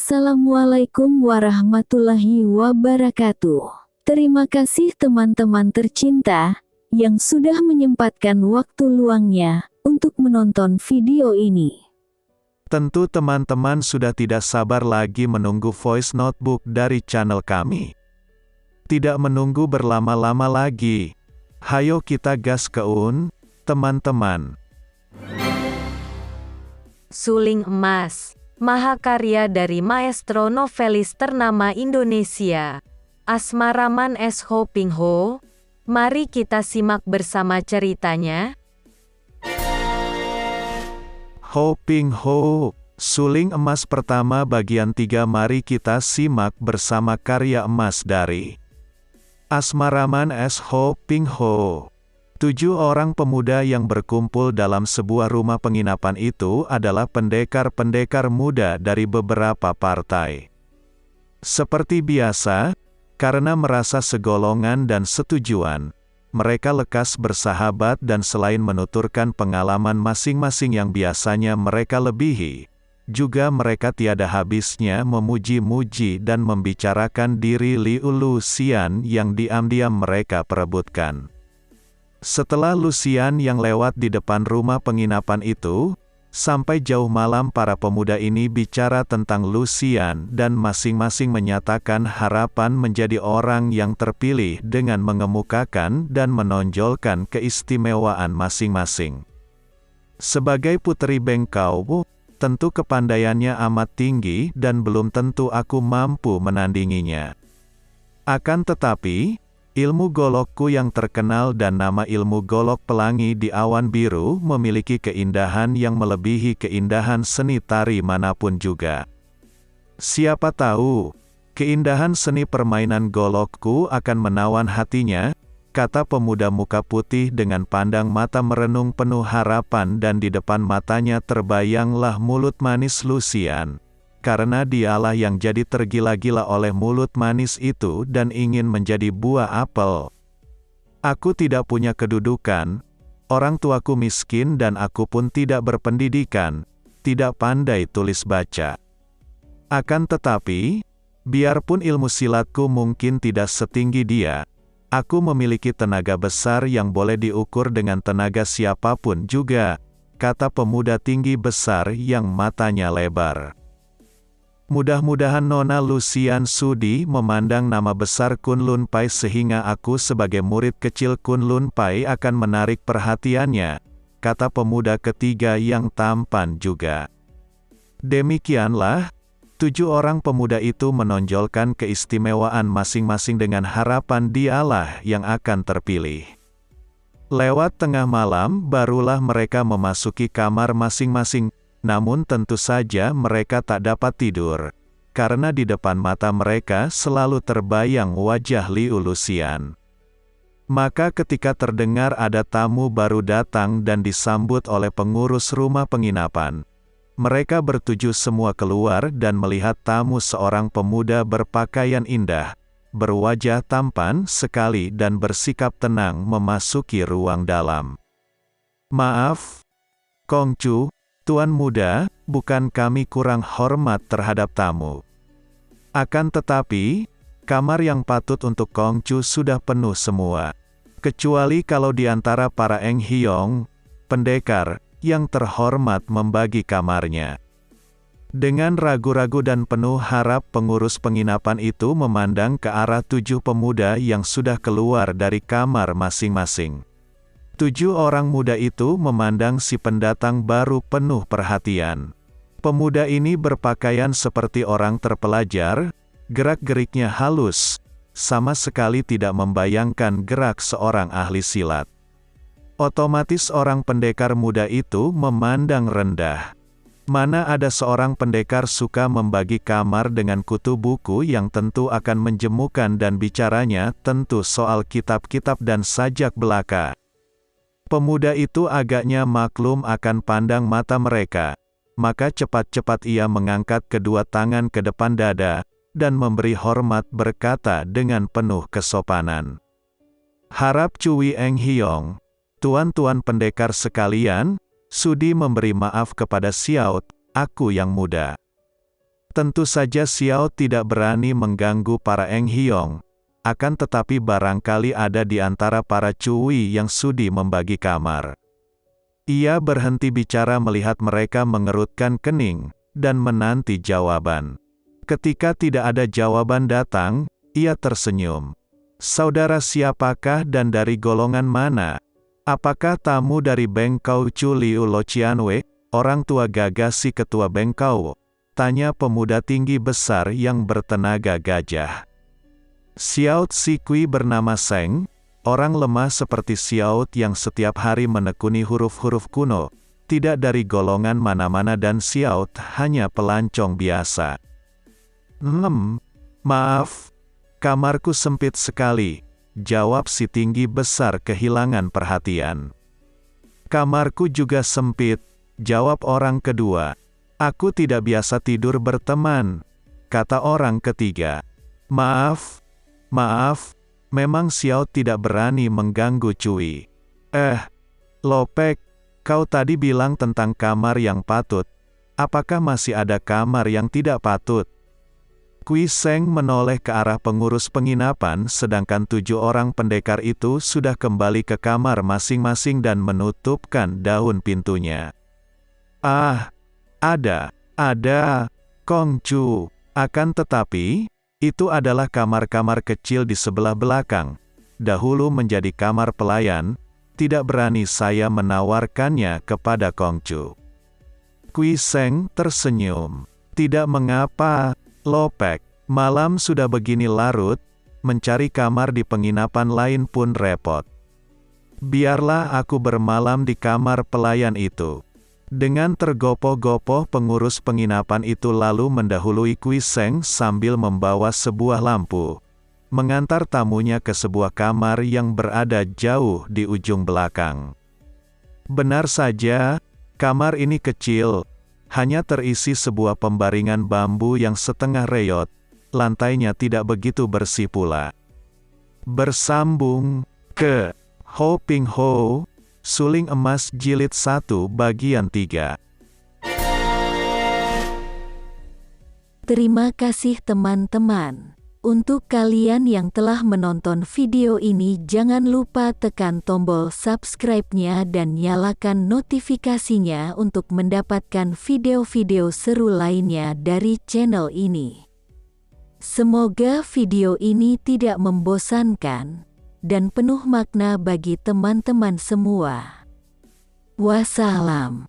Assalamualaikum warahmatullahi wabarakatuh. Terima kasih teman-teman tercinta yang sudah menyempatkan waktu luangnya untuk menonton video ini. Tentu teman-teman sudah tidak sabar lagi menunggu voice notebook dari channel kami. Tidak menunggu berlama-lama lagi. Hayo kita gas keun, teman-teman. Suling Emas, mahakarya dari maestro novelis ternama Indonesia, Asmaraman S. Ho Ping Ho. Mari kita simak bersama ceritanya. Ho Ping Ho, Suling Emas pertama bagian 3. Mari kita simak bersama karya emas dari Asmaraman S. Ho Ping Ho. 7 orang pemuda yang berkumpul dalam sebuah rumah penginapan itu adalah pendekar-pendekar muda dari beberapa partai. Seperti biasa, karena merasa segolongan dan setujuan, mereka lekas bersahabat dan selain menuturkan pengalaman masing-masing yang biasanya mereka lebihi, juga mereka tiada habisnya memuji-muji dan membicarakan diri Liu Lucian yang diam-diam mereka perebutkan. Setelah Lucian yang lewat di depan rumah penginapan itu, sampai jauh malam para pemuda ini bicara tentang Lucian dan masing-masing menyatakan harapan menjadi orang yang terpilih dengan mengemukakan dan menonjolkan keistimewaan masing-masing. Sebagai putri bengkau, tentu kepandaiannya amat tinggi dan belum tentu aku mampu menandinginya. Akan tetapi, ilmu golokku yang terkenal dan nama ilmu golok pelangi di awan biru memiliki keindahan yang melebihi keindahan seni tari manapun juga. Siapa tahu, keindahan seni permainan golokku akan menawan hatinya, kata pemuda muka putih dengan pandang mata merenung penuh harapan dan di depan matanya terbayanglah mulut manis Lucian. Karena dialah yang jadi tergila-gila oleh mulut manis itu dan ingin menjadi buah apel. Aku tidak punya kedudukan, orang tuaku miskin dan aku pun tidak berpendidikan, tidak pandai tulis baca. Akan tetapi, biarpun ilmu silatku mungkin tidak setinggi dia, aku memiliki tenaga besar yang boleh diukur dengan tenaga siapapun juga, kata pemuda tinggi besar yang matanya lebar. Mudah-mudahan Nona Lucian sudi memandang nama besar Kunlun Pai sehingga aku sebagai murid kecil Kunlun Pai akan menarik perhatiannya, kata pemuda ketiga yang tampan juga. Demikianlah, 7 orang pemuda itu menonjolkan keistimewaan masing-masing dengan harapan dialah yang akan terpilih. Lewat tengah malam barulah mereka memasuki kamar masing-masing. Namun tentu saja mereka tak dapat tidur, karena di depan mata mereka selalu terbayang wajah Liu Lucian. Maka ketika terdengar ada tamu baru datang dan disambut oleh pengurus rumah penginapan, mereka bertujuh semua keluar dan melihat tamu seorang pemuda berpakaian indah, berwajah tampan sekali dan bersikap tenang memasuki ruang dalam. Maaf, Kongcu, Tuan muda, bukan kami kurang hormat terhadap tamu. Akan tetapi, kamar yang patut untuk Kongcu sudah penuh semua. Kecuali kalau di antara para Eng Hiong, pendekar, yang terhormat membagi kamarnya. Dengan ragu-ragu dan penuh harap pengurus penginapan itu memandang ke arah 7 pemuda yang sudah keluar dari kamar masing-masing. 7 orang muda itu memandang si pendatang baru penuh perhatian. Pemuda ini berpakaian seperti orang terpelajar, gerak-geriknya halus, sama sekali tidak membayangkan gerak seorang ahli silat. Otomatis orang pendekar muda itu memandang rendah. Mana ada seorang pendekar suka membagi kamar dengan kutu buku yang tentu akan menjemukan dan bicaranya tentu soal kitab-kitab dan sajak belaka. Pemuda itu agaknya maklum akan pandang mata mereka, maka cepat-cepat ia mengangkat kedua tangan ke depan dada, dan memberi hormat berkata dengan penuh kesopanan. Harap Cui Eng Hiong, tuan-tuan pendekar sekalian, sudi memberi maaf kepada Xiao, aku yang muda. Tentu saja Xiao tidak berani mengganggu para Eng Hiong, akan tetapi barangkali ada di antara para Cui yang sudi membagi kamar. Ia berhenti bicara melihat mereka mengerutkan kening, dan menanti jawaban. Ketika tidak ada jawaban datang, ia tersenyum. Saudara siapakah dan dari golongan mana? Apakah tamu dari Bengkau Chu Liu Lo Chianwei, orang tua Gagasi ketua Bengkau? Tanya pemuda tinggi besar yang bertenaga gajah. Xiao Tsikui bernama Seng, orang lemah seperti Xiao yang setiap hari menekuni huruf-huruf kuno, tidak dari golongan mana-mana dan Xiao hanya pelancong biasa. Maaf, kamarku sempit sekali, jawab si tinggi besar kehilangan perhatian. Kamarku juga sempit, jawab orang kedua. Aku tidak biasa tidur berteman, kata orang ketiga. Maaf, memang Xiao tidak berani mengganggu Cui. Lopek, kau tadi bilang tentang kamar yang patut. Apakah masih ada kamar yang tidak patut? Kui Seng menoleh ke arah pengurus penginapan sedangkan 7 orang pendekar itu sudah kembali ke kamar masing-masing dan menutupkan daun pintunya. Ada, Kongcu. Akan tetapi, itu adalah kamar-kamar kecil di sebelah belakang. Dahulu menjadi kamar pelayan, tidak berani saya menawarkannya kepada Kongcu. Kui Seng tersenyum. Tidak mengapa, Lopek. Malam sudah begini larut, mencari kamar di penginapan lain pun repot. Biarlah aku bermalam di kamar pelayan itu. Dengan tergopoh-gopoh pengurus penginapan itu lalu mendahului Kui Seng sambil membawa sebuah lampu, mengantar tamunya ke sebuah kamar yang berada jauh di ujung belakang. Benar saja, kamar ini kecil, hanya terisi sebuah pembaringan bambu yang setengah reot, lantainya tidak begitu bersih pula. Bersambung ke Ho Ping Ho, Suling Emas Jilid 1 bagian 3. Terima kasih teman-teman. Untuk kalian yang telah menonton video ini jangan lupa tekan tombol subscribe-nya dan nyalakan notifikasinya untuk mendapatkan video-video seru lainnya dari channel ini. Semoga video ini tidak membosankan dan penuh makna bagi teman-teman semua. Wassalam.